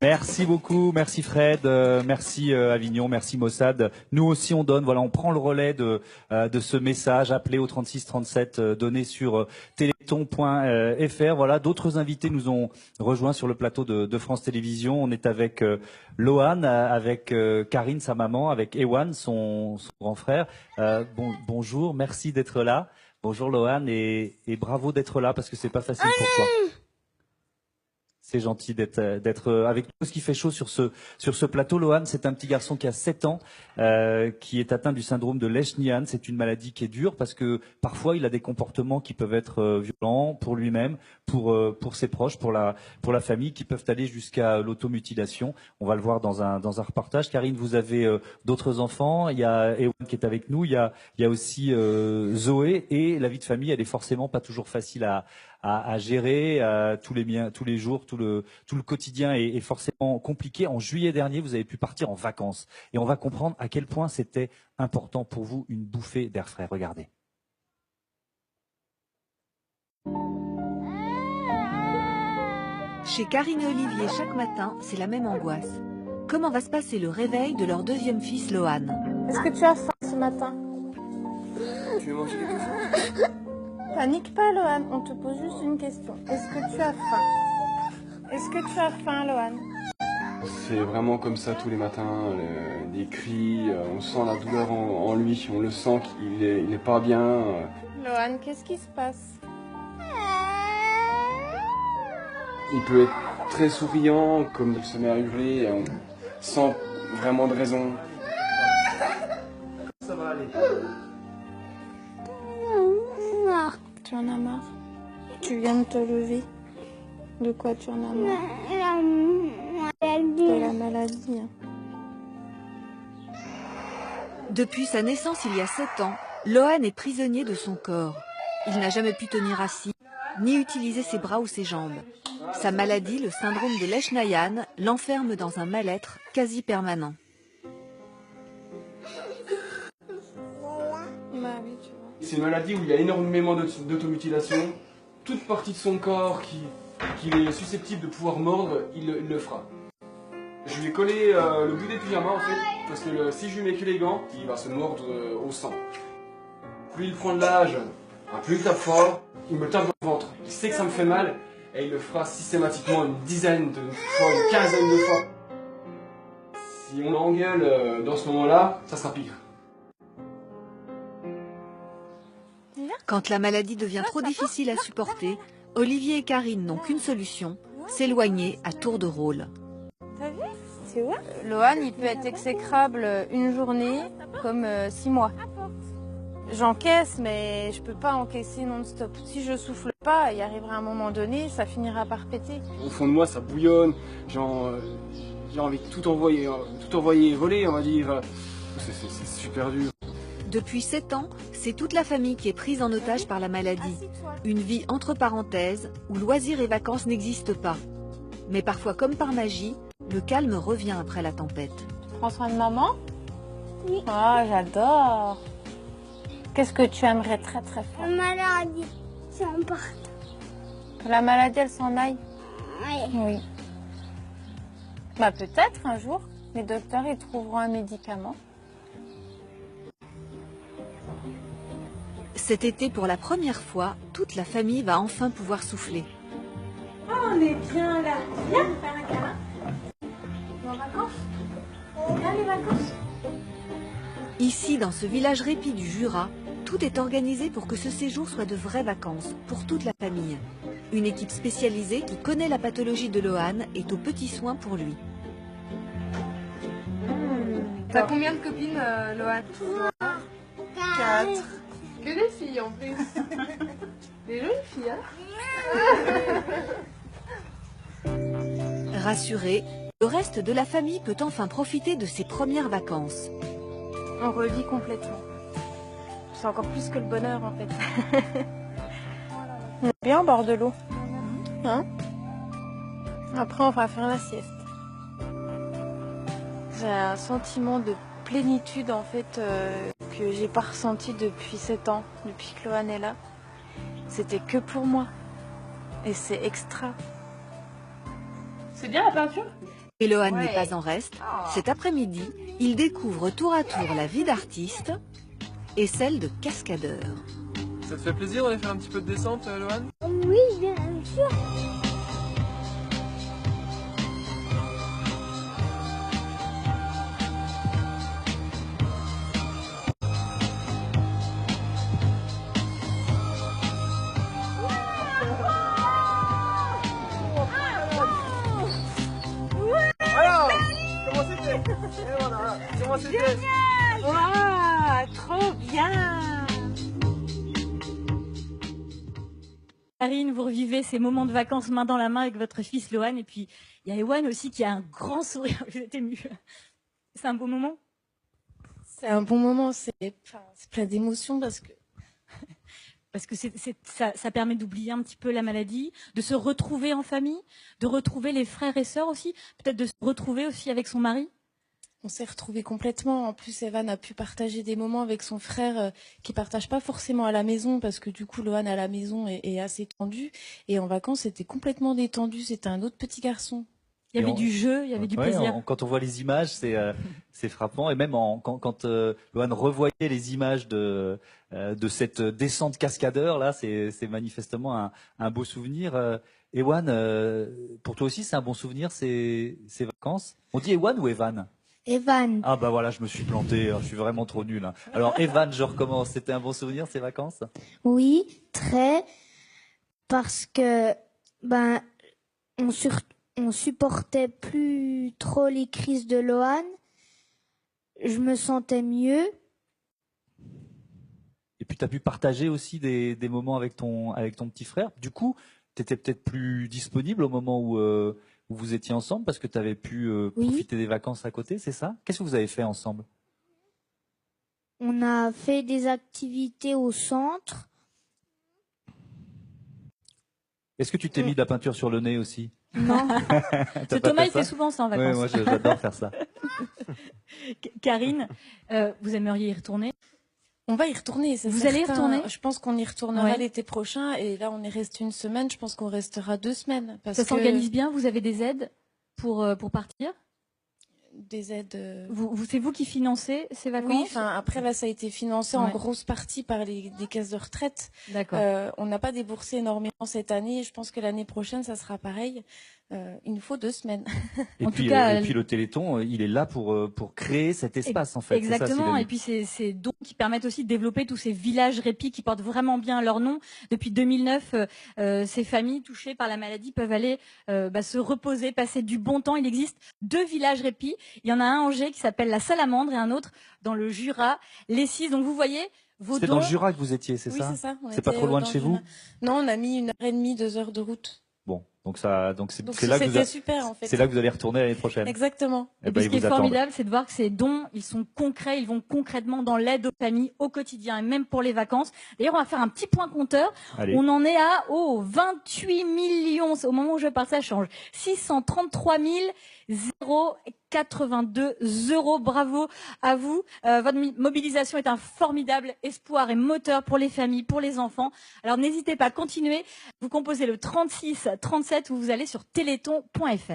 Merci beaucoup, merci Fred, merci Avignon, merci Mossad. Nous aussi on donne, voilà, on prend le relais de ce message, appelé au 36 37, donné sur téléthon.fr. Voilà, d'autres invités nous ont rejoints sur le plateau de France Télévisions. On est avec Lohan, avec Karine, sa maman, avec Ewan, son grand frère. Bonjour, merci d'être là. Bonjour Lohan et bravo d'être là parce que c'est pas facile pour toi. C'est gentil d'être avec nous. Ce qui fait chaud sur ce plateau, Lohan, c'est un petit garçon qui a 7 ans, qui est atteint du syndrome de Lesch-Nyhan. C'est une maladie qui est dure parce que parfois il a des comportements qui peuvent être violents pour lui-même, pour ses proches, pour la famille, qui peuvent aller jusqu'à l'automutilation. On va le voir dans un reportage. Karine, vous avez d'autres enfants. Il y a Ewan qui est avec nous. Il y a aussi Zoé, et la vie de famille, elle est forcément pas toujours facile à gérer tous les jours, tout le quotidien est forcément compliqué. En juillet dernier, vous avez pu partir en vacances et on va comprendre à quel point c'était important pour vous, une bouffée d'air frais. Regardez. Chez Karine et Olivier, chaque matin, c'est la même angoisse. Comment va se passer le réveil de leur deuxième fils, Lohan? Est-ce que tu as faim ce matin? Tu veux manger quelque chose? Panique pas, Lohan, on te pose juste une question. Est-ce que tu as faim? Est-ce que tu as faim, Lohan? C'est vraiment comme ça tous les matins, des cris, on sent la douleur en lui, on le sent qu'il est pas bien. Lohan, qu'est-ce qui se passe? Il peut être très souriant, comme il se met à hurler, sans vraiment de raison. Ça va aller. Tu en as marre? Tu viens de te lever? De quoi tu en as marre? De la maladie. Depuis sa naissance il y a 7 ans, Lohan est prisonnier de son corps. Il n'a jamais pu tenir assis, ni utiliser ses bras ou ses jambes. Sa maladie, le syndrome de Lesch-Nyhan, l'enferme dans un mal-être quasi permanent. C'est une maladie où il y a énormément d'automutilation. Toute partie de son corps qui est susceptible de pouvoir mordre, il le fera. Je lui ai collé le bout des pyjamas en fait, parce que si je lui mets que les gants, il va se mordre au sang. Plus il prend de l'âge, plus il tape fort, il me tape dans le ventre. Il sait que ça me fait mal, et il le fera systématiquement une dizaine de fois, une quinzaine de fois. Si on l'engueule dans ce moment-là, ça sera pire. Quand la maladie devient trop difficile à supporter, Olivier et Karine n'ont qu'une solution, s'éloigner à tour de rôle. T'as vu? C'est vrai? Lohan, il peut être exécrable une journée comme 6 mois. J'encaisse, mais je peux pas encaisser non-stop. Si je souffle pas, il arrivera un moment donné, ça finira par péter. Au fond de moi, ça bouillonne. J'ai envie de tout envoyer voler, on va dire. C'est super dur. Depuis 7 ans, c'est toute la famille qui est prise en otage par la maladie. Une vie entre parenthèses, où loisirs et vacances n'existent pas. Mais parfois, comme par magie, le calme revient après la tempête. Tu prends soin de maman? Oui. Ah, j'adore. Qu'est-ce que tu aimerais très très fort? La maladie, s'en part. Que la maladie, elle s'en aille? Oui. Oui. Bah peut-être un jour, les docteurs ils trouveront un médicament. Cet été, pour la première fois, toute la famille va enfin pouvoir souffler. Oh, on est bien là. Viens nous faire un câlin. En vacances? Viens les vacances. Ici, dans ce village répit du Jura, tout est organisé pour que ce séjour soit de vraies vacances, pour toute la famille. Une équipe spécialisée qui connaît la pathologie de Lohan est aux petits soins pour lui. T'as combien de copines, Lohan? 4. Que des filles en plus. Des jolies filles, hein? Rassuré, le reste de la famille peut enfin profiter de ses premières vacances. On revit complètement. C'est encore plus que le bonheur en fait. On est bien au bord de l'eau. Hein? Après on va faire la sieste. J'ai un sentiment de plénitude en fait que j'ai pas ressenti depuis 7 ans, depuis que Lohan est là. C'était que pour moi. Et c'est extra. C'est bien la peinture? Et Lohan n'est pas en reste. Cet après-midi, il découvre tour à tour la vie d'artiste et celle de cascadeur. Ça te fait plaisir d'aller faire un petit peu de descente, Lohan? Oui, bien sûr. Alors, comment c'était? Comment c'était? Waouh, trop bien! Karine, vous revivez ces moments de vacances main dans la main avec votre fils Lohan. Et puis, il y a Ewan aussi qui a un grand sourire. Vous êtes ému. C'est un beau moment? C'est un bon moment, c'est plein d'émotions Parce que ça permet d'oublier un petit peu la maladie, de se retrouver en famille, de retrouver les frères et sœurs aussi, peut-être de se retrouver aussi avec son mari. On s'est retrouvés complètement. En plus, Evan a pu partager des moments avec son frère qui partage pas forcément à la maison parce que du coup, Lohan à la maison est assez tendu. Et en vacances, c'était complètement détendu. C'était un autre petit garçon. Il y avait du jeu, il y avait du plaisir. Quand on voit les images, c'est frappant. Et même quand Lohan revoyait les images de cette descente cascadeur, là, c'est manifestement un beau souvenir. Ewan, pour toi aussi, c'est un bon souvenir, ces vacances? On dit Ewan ou Evan? Evan. Ah bah voilà, je me suis planté, je suis vraiment trop nul. Alors Evan, je recommence. C'était un bon souvenir, ces vacances? Oui, très. Parce que, on supportait plus trop les crises de Lohan. Je me sentais mieux. Et puis tu as pu partager aussi des moments avec ton petit frère. Du coup, tu étais peut-être plus disponible au moment où vous étiez ensemble parce que tu avais pu profiter des vacances à côté, c'est ça? Qu'est-ce que vous avez fait ensemble? On a fait des activités au centre. Est-ce que tu t'es mis de la peinture sur le nez aussi? Non. Thomas, il fait souvent ça en vacances. Oui, moi j'adore faire ça. Karine, vous aimeriez y retourner? On va y retourner, c'est Vous allez y retourner? Je pense qu'on y retournera l'été prochain. Et là, on est resté une semaine. Je pense qu'on restera 2 semaines. Ça s'organise bien? Vous avez des aides pour partir? Des aides. C'est vous qui financez ces vacances? Oui, après là, ça a été financé en grosse partie par des caisses de retraite. D'accord. On n'a pas déboursé énormément cette année. Je pense que l'année prochaine, ça sera pareil. Il nous faut 2 semaines. Et puis le Téléthon, il est là pour créer cet espace en fait. Exactement. Et puis ces dons qui permettent aussi de développer tous ces villages répit qui portent vraiment bien leur nom. Depuis 2009, ces familles touchées par la maladie peuvent aller se reposer, passer du bon temps. Il existe 2 villages répit. Il y en a un à Angers qui s'appelle la Salamandre et un autre dans le Jura, les 6. Donc vous voyez vos dons. C'est dans le Jura que vous étiez, c'est ça? Oui, c'est ça. C'est pas trop loin de chez vous? Non, on a mis 1h30, 2 heures de route. Bon, donc c'est là que super, en fait. C'est là que vous allez retourner l'année prochaine. Exactement. Et puis ce qui est formidable, c'est de voir que ces dons, ils sont concrets, ils vont concrètement dans l'aide aux familles au quotidien et même pour les vacances. D'ailleurs, on va faire un petit point compteur. Allez. On en est à 28 millions. Au moment où je parle, ça change. 633 082 €. Bravo à vous. Votre mobilisation est un formidable espoir et moteur pour les familles, pour les enfants. Alors n'hésitez pas à continuer. Vous composez le 36 37 ou vous allez sur téléthon.fr.